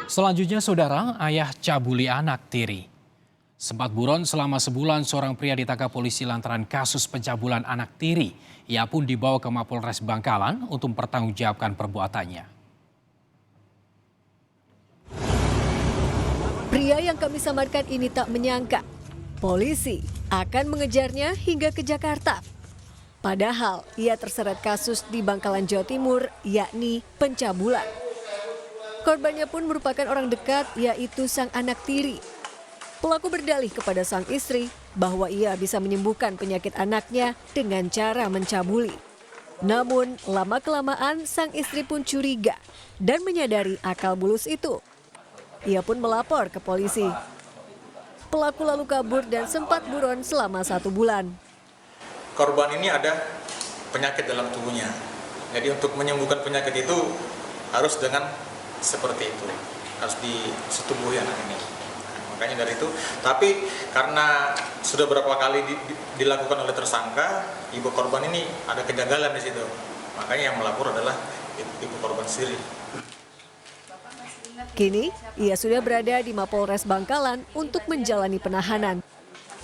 Selanjutnya saudara, ayah cabuli anak tiri. Sempat buron selama sebulan seorang pria ditangkap polisi lantaran kasus pencabulan anak tiri. Ia pun dibawa ke Mapolres Bangkalan untuk mempertanggungjawabkan perbuatannya. Pria yang kami samarkan ini tak menyangka polisi akan mengejarnya hingga ke Jakarta. Padahal ia terseret kasus di Bangkalan, Jawa Timur, yakni pencabulan. Korbannya pun merupakan orang dekat, yaitu sang anak tiri. Pelaku berdalih kepada sang istri bahwa ia bisa menyembuhkan penyakit anaknya dengan cara mencabuli. Namun, lama-kelamaan sang istri pun curiga dan menyadari akal bulus itu. Ia pun melapor ke polisi. Pelaku lalu kabur dan sempat buron selama 1 bulan. Korban ini ada penyakit dalam tubuhnya. Jadi untuk menyembuhkan penyakit itu harus dengan seperti itu. Harus disetubuhi anak ini. Makanya dari itu, tapi karena sudah berapa kali dilakukan oleh tersangka, ibu korban ini ada kejanggalan di situ. Makanya yang melapor adalah ibu korban sendiri. Kini, ia sudah berada di Mapolres Bangkalan untuk menjalani penahanan.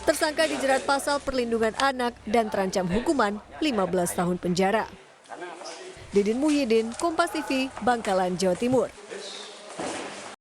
Tersangka dijerat pasal perlindungan anak dan terancam hukuman 15 tahun penjara. Didin Muhyiddin, Kompas TV, Bangkalan, Jawa Timur.